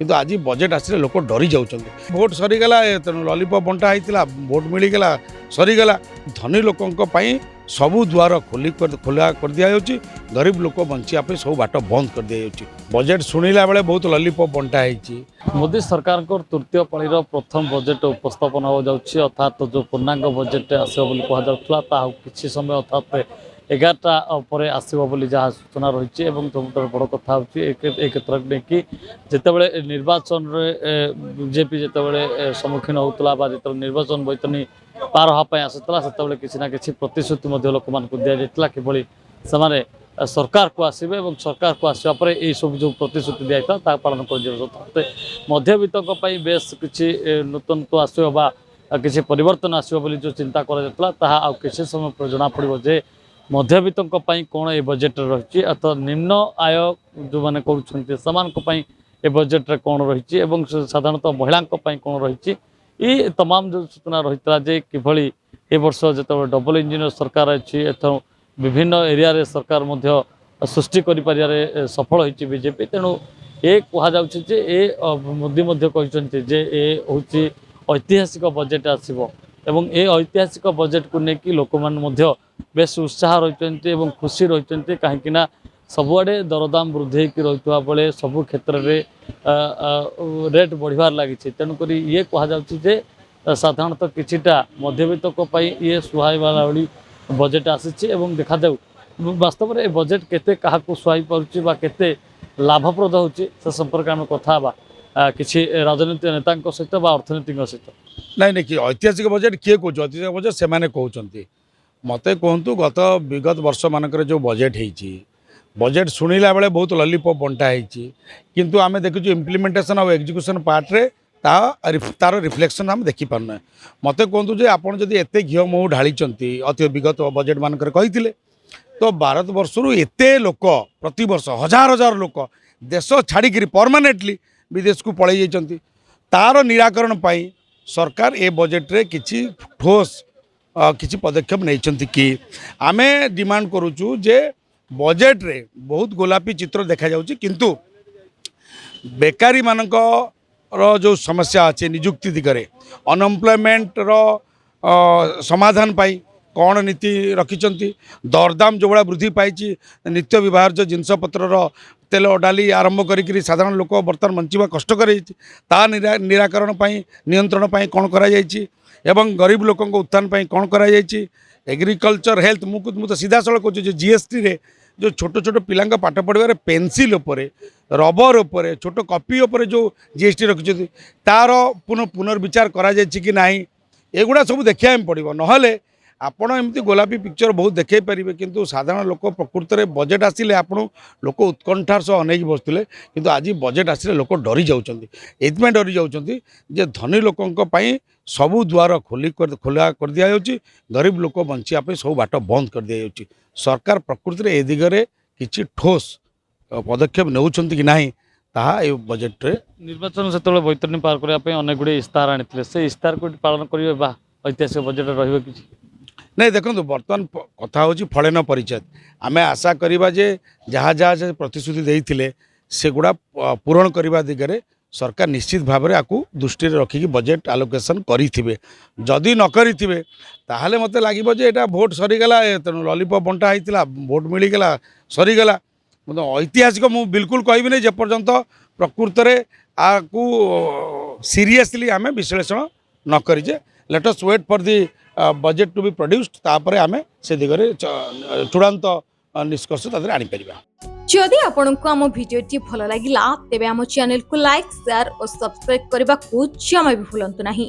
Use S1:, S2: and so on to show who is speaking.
S1: किंतु आज बजेट आसिले लोक डरी जाउछन भोट सरीगला तेणु लॉलीपॉप बंटा होता भोट मिलगला सरीगला धनी लोकों सबू द्वार खोला कर दि जाऊँगी गरीब लोक बंचापी सब बाट बंद कर दि जाऊँगी बजेट शुणिला बेले बहुत लॉलीपॉप बंटा होती
S2: मोदी सरकार को तृतीय पाळीर प्रथम बजेट उपस्थापन हो जाउछि अर्थात जो पूर्णांग बजेट आसो बोली कहा जाउथला ता किछि समय अर्थात 11टा पर आसो बोली जहाँ सूचना रही है सबुठ बड़ कथा एक क्षेत्र कि जितेबाला निर्वाचन बीजेपी जितेबाला सम्मुखीन होता जो निर्वाचन बैतनी पार हाँपाई आसूला से किसी ना कि प्रतिश्रुति लोक मान दि जाता कि से सरकार को आसवे और सरकार को आसवा पर यही सब जो प्रतिश्रुति दिया पालन कर मध्यवित्त बेस किसी नूतनत्व आसवा किसी परिवर्तन आसो जो चिंता करा किसी समय पर जना पड़ो जे मध्यवित्त कौन ये बजेट रही अथवा निम्न आय जो मैंने कहते ये बजेट कौन रही साधारणतः महिला कौन रही ये तमाम जो सूचना रही है किभली ए वर्ष जो डबल इंजिन सरकार अच्छी एथर विभिन्न एरिया रे सरकार मध्य सृष्टि कर सफल होती बीजेपी तेणु ये कहुचे मोदी कहते जे ये हूँ ऐतिहासिक बजेट आसो एवं ए ऐतिहासिक बजेट को लेकिन लोक मैंने बेस उत्साह रही खुशी रही कहीं सबुआड़े दरदाम वृद्धि रही बेले सबू क्षेत्र में रेट बढ़वार लगी तेणुक ये कहुचे साधारणतः किछिटा मध्यवित्त ये सुहाइवा भाई बजेट आसी देखा जाऊ वास्तव में बजेट केते क्या सुहाई पार्टी केते लाभप्रद होची से संपर्क आम कथा किसी राजनीतिक नेता सहित अर्थनीति सहित
S1: नहीं नहीं ऐतिहासिक बजेट किए कौन ऐतिहासिक बजेट से कहते मत कहतु गत विगत वर्ष मानक जो बजेट होती बजेट शुणिला बेले बहुत लॉलीपॉप बंटा होती किंतु आम देखु इम्प्लीमेंटेशन और एग्जीक्यूशन पार्ट रे तार रिफ्लेक्शन आम देखिपारना मत कहतु जे आपड़ जब एत घी मो ढाली अति विगत बजेट मानक कही तो भारत वर्षर एत लोक प्रति वर्ष हजार हजार लोक देश छाड़ी परमानेंटली विदेश को पलि जाइछन्ति तार निराकरण पाई सरकार ए बजेट रे किछि ठोस किछि पदक्षेप नहीं कि आमे डिमांड करूचु जे बजेट रे बहुत गोलापी चित्र देखा जाउछि किंतु बेकारी मानक जो समस्या अच्छे निजुक्ति दिगरे अनएम्प्लॉयमेंट रो समाधान पाई कौन नीति रखिंट दरदाम जो भाया वृद्धि पाई नित्य व्यवहार्य जिनपतर तेल डाली आरंभ करी साधारण लोक बर्तमान बंचा कष्टकर निराकरण नियंत्रण कौन कर गरीब लोक उत्थान कौन कर एग्रीकल्चर हेल्थ मुझे सीधा सड़क कहूँ जीएसटी रे जो छोट छोट पिला पाठ पढ़ार पेनसिल रबर उपर छोट कॉपी उपर जो जीएसटी रखिंट तार पुनर्विचार करा कि नहीं एगुड़ा सब देखा पड़ो ना आपण एमती गोलापी पिक्चर बहुत देखे पारे किंतु साधारण लोक प्रकृत में बजेट आसिले आपण लोक उत्कंठार सह अनेक बसुले किंतु आज बजेट आसिले लोक डरी जाउछन्ति एथमे डरी जाउछन्ति जे धनी लोकंक पई सबू द्वार खोला कर दिया जाउछि गरीब लोक बंचिया पे सब बाट बंद कर दिया जाउछि सरकार प्रकृत में ए दिगरे किछि ठोस पदक्षेप नेउछन्ति कि नाही ताहा ए बजेट रे
S2: निर्वाचन से बैतरणी पार करने अनेक गुड़े इस्तार आनी से इस्तार को पालन करेंगे बा ऐतिहासिक बजेट रही कि
S1: नहीं देखो बर्तमान कथा हूँ फलेन परिचय आम आशा करवा जे जहाँ जहाँ प्रतिश्रुति देते से गुड़ा पूरण करने दिगरे सरकार निश्चित भाव में आपको दृष्टि रखिकी बजेट आलोकेशन करेंगे जदि न करेंगे ताहले मत लगे जे एटा भोट सरीगला तेणु लॉलीपॉप बंटा होता भोट मिलगला सरीगला मतलब ऐतिहासिक मु बिल्कुल कहबी नहीं जेपर्यंत प्रकृत में आपको सीरियसली आम विश्लेषण न करें let us wait for the budget to be produced तापर आमे से दिगरे चूड़ांत निष्कर्ष तादरे आनी परिबा
S3: जदि आपनको आम भिडियोटी भल लागिला तेबे आम चैनल को लाइक शेयर और सब्सक्राइब करबा को जमा भी भूलंतु नहीं।